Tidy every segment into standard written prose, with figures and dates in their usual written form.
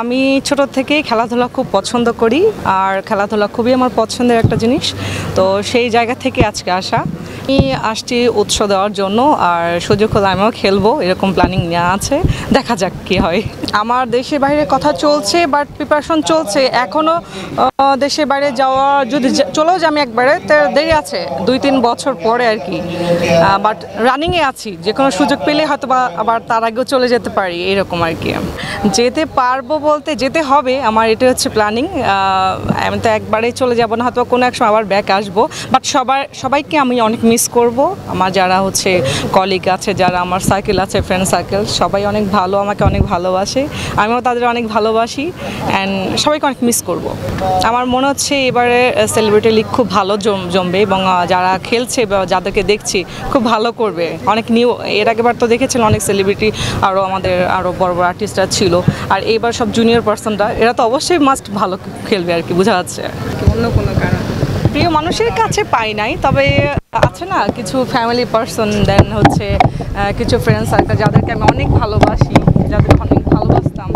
আমি ছোট থেকেই খেলাধুলা খুব পছন্দ করি আর খেলাধুলা খুবই আমার পছন্দের একটা জিনিস। তো সেই জায়গা থেকে আজকে আসা। আমি আসছি উৎস দেওয়ার জন্য, আর সুযোগ হলে আমিও খেলবো, এরকম প্ল্যানিং নেওয়া আছে। দেখা যাক কী হয়। আমার দেশের বাইরে কথা চলছে, বাট প্রিপারেশন চলছে এখনও। দেশের বাইরে যাওয়া যদি চলেও যে আমি একবারে, তো দেরি আছে 2-3 বছর পরে আর কি। বাট রানিংয়ে আছি, যে কোনো সুযোগ পেলে হয়তো বা আবার তার আগেও চলে যেতে পারি, এরকম আর কি। যেতে পারবো বলতে যেতে হবে, আমার এটা হচ্ছে প্ল্যানিং। আমি তো একবারেই চলে যাব না, হয়তো কোনো এক সময় আবার ব্যাক আসবো। বাট সবাইকে আমি অনেক মিস করব। আমার যারা হচ্ছে কলিগ আছে, যারা আমার সার্কেল আছে, ফ্রেন্ড সার্কেল, সবাই অনেক ভালো, আমাকে অনেক ভালোবাসে, আমিও তাদের অনেক ভালোবাসি। অ্যান্ড সবাইকে অনেক মিস করব। আমার মনে হচ্ছে এবারে সেলিব্রিটি লিগ খুব ভালো জমবে, এবং যারা খেলছে বা যাদেরকে দেখছি খুব ভালো করবে। অনেক নিউ, এর আগেবার তো দেখেছিলাম অনেক সেলিব্রিটি, আমাদের আরও বড় বড় আর্টিস্টরা ছিল। আর এবার সব জুনিয়র পার্সনরা, এরা তো অবশ্যই মাস্ট ভালো খেলবে আর কি, বোঝা যাচ্ছে। অন্য কোনো কারণ প্রিয় মানুষের কাছে পাই নাই, তবে আছে না কিছু ফ্যামিলি পার্সন, দেন হচ্ছে কিছু ফ্রেন্ড সার্কেল যাদেরকে আমি অনেক ভালোবাসি, যাদেরকে অনেক ভালোবাসতাম,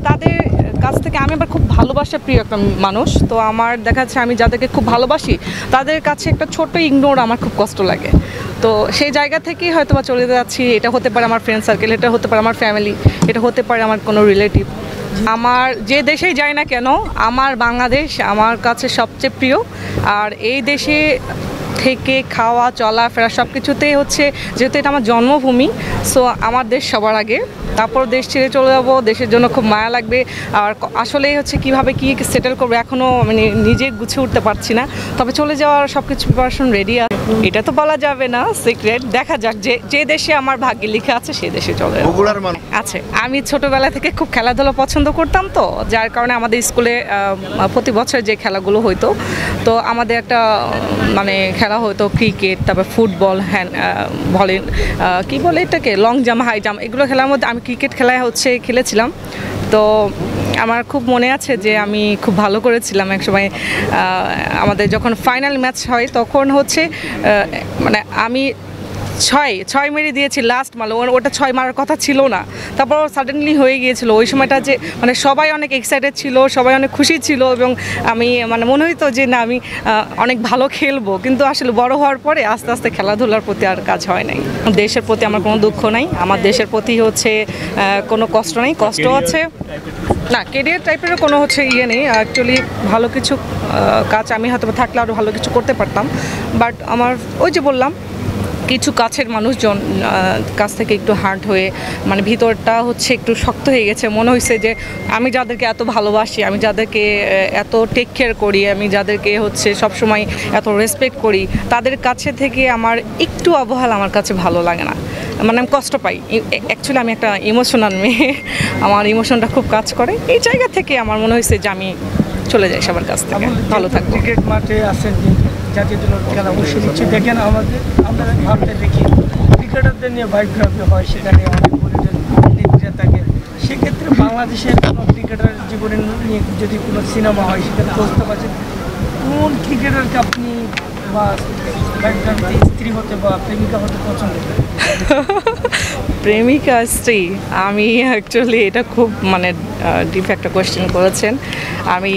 তাদের কাছ থেকে আমি আবার খুব ভালোবাসা প্রিয় একটা মানুষ। তো আমার দেখা যাচ্ছে আমি যাদেরকে খুব ভালোবাসি তাদের কাছে একটা ছোট্ট ইগনোর আমার খুব কষ্ট লাগে। তো সেই জায়গা থেকেই হয়তো বা চলে যাচ্ছি। এটা হতে পারে আমার ফ্রেন্ড সার্কেল, এটা হতে পারে আমার ফ্যামিলি, এটা হতে পারে আমার কোনো রিলেটিভ। আমার যে দেশেই যাই না কেন, আমার বাংলাদেশ আমার কাছে সবচেয়ে প্রিয়। আর এই দেশে থেকে খাওয়া চলাফেরা সব কিছুতেই হচ্ছে, যেহেতু এটা আমার জন্মভূমি, সো আমার দেশ সবার আগে। তারপর দেশ ছেড়ে চলে যাবো, দেশের জন্য খুব মায়া লাগবে। আর আসলেই হচ্ছে কীভাবে কী সেটেল করবো এখনও মানে নিজে গুছিয়ে উঠতে পারছি না। তবে চলে যাওয়ার সব কিছু প্রিপারেশন রেডি আছে। এটা তো বলা যাবে না, সিক্রেট। দেখা যাক, যে দেশে আমার ভাগ্যে লেখা আছে সেই দেশে চলে আছে। আমি ছোটোবেলা থেকে খুব খেলাধুলা পছন্দ করতাম, তো যার কারণে আমাদের স্কুলে প্রতি বছর যে খেলাগুলো হইতো, তো আমাদের একটা মানে খেলা হতো ক্রিকেট, তারপর ফুটবল, ভলি, কী বলে এটাকে, লং জাম্প, হাই জাম্প, এগুলো খেলার মধ্যে আমি ক্রিকেট খেলায় খেলেছিলাম। তো আমার খুব মনে আছে যে আমি খুব ভালো করেছিলাম এক সময়। আমাদের যখন ফাইনাল ম্যাচ হয় তখন হচ্ছে মানে আমি ছয় মেরে দিয়েছি লাস্ট, মানে ওটা 6 মারার কথা ছিল না, তারপর সাডেনলি হয়ে গিয়েছিল। ওই সময়টা যে মানে সবাই অনেক এক্সাইটেড ছিল, সবাই অনেক খুশি ছিল, এবং আমি মানে মনে হইতো যে না আমি অনেক ভালো খেলবো। কিন্তু আসলে বড় হওয়ার পরে আস্তে আস্তে খেলাধুলার প্রতি আর কাজ হয় নাই। দেশের প্রতি আমার কোনো দুঃখ নাই, আমার দেশের প্রতি হচ্ছে কোনো কষ্ট নেই। কষ্ট আছে না, কেরিয়ার টাইপেরও কোনো হচ্ছে ইয়ে নেই। অ্যাকচুয়ালি ভালো কিছু কাজ আমি হয়তো থাকলে আরও ভালো কিছু করতে পারতাম। বাট আমার ওই যে বললাম, কিছু কাছের মানুষজন কাছ থেকে একটু হার্ড হয়ে মানে ভিতরটা হচ্ছে একটু শক্ত হয়ে গেছে। মনে হয়েছে যে আমি যাদেরকে এত ভালোবাসি, আমি যাদেরকে এত টেক কেয়ার করি, আমি যাদেরকে হচ্ছে সবসময় এত রেসপেক্ট করি, তাদের কাছে থেকে আমার একটু অবহেলা আমার কাছে ভালো লাগে না, মানে আমি কষ্ট পাই। অ্যাকচুয়ালি আমি একটা ইমোশনাল মেয়ে, আমার ইমোশনটা খুব কাজ করে। এই জায়গা থেকে আমার মনে হয়েছে যে আমি চলে যাই সবার কাছ থেকে, ভালো থাকবো। ক্রিকেট মাঠে আসেন, জাতীয় দলের খেলা অবশ্যই নিচ্ছে। দেখেন আমরা ভাবতে দেখি ক্রিকেটারদের নিয়ে বায়োগ্রাফি হয়, সেখানে অনেক পরিচয় থাকে। সেক্ষেত্রে বাংলাদেশের কোনো ক্রিকেটার জীবনে নিয়ে যদি কোনো সিনেমা হয়, সেখানে বুঝতে পারছেন কোন ক্রিকেটারকে আপনি বা বায়োগ্রাফিতে স্ত্রী হতে বা প্রেমিকা হতে পছন্দ করেন? প্রেমিকা স্ত্রী, আমি অ্যাকচুয়ালি এটা খুব মানে ডিপ একটা কোয়েশ্চেন করেছেন। আমি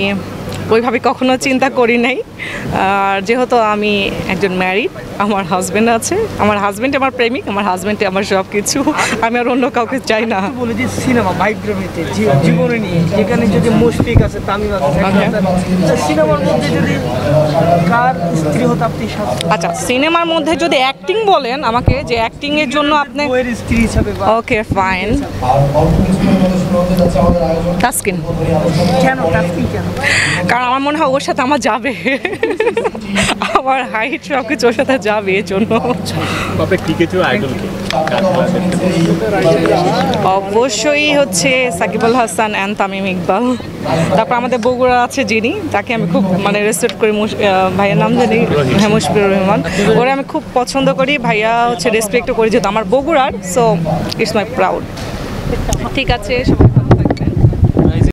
ওইভাবে কখনো চিন্তা করি নাই। আর যেহেতু আমি একজন ম্যারিড, আমার হাজব্যান্ড আছে, আমার হাজব্যান্ড আমার প্রেমিক, আমার হাজব্যান্ডে আমার সব কিছু, আমি আর অন্য কাউকে চাই না। বলে যে সিনেমা বায়োগ্রাফিতে জীবনে নিয়ে, যেখানে যদি মুশফিক আছে, তামিম আছে, সিনেমার মধ্যে যদি কার স্ত্রী হতে আপনি? আচ্ছা, সিনেমার মধ্যে যদি অ্যাক্টিং বলেন আমাকে, যে অ্যাক্টিংয়ের জন্য আপনি স্ত্রী হিসাবে, ওকে ফাইন, তাসকিন। কেন তাসকিন? কেন? কারণ আমার মনে হয় ওর সাথে আমার যাবে, আমার হাইট সব কিছু ওর সাথে যাবে, এর জন্য। অবশ্যই হচ্ছে সাকিব আল হাসান অ্যান্ড তামিম ইকবাল। তারপর আমাদের বগুড়া আছে যিনি, তাকে আমি খুব মানে রেসপেক্ট করি, ভাইয়ের নাম জানি মুশফিকুর রহমান, ওরা আমি খুব পছন্দ করি। ভাইয়া হচ্ছে রেসপেক্টও করি, যেহেতু আমার বগুড়ার, সো ইটস মাই প্রাউড। ঠিক আছে।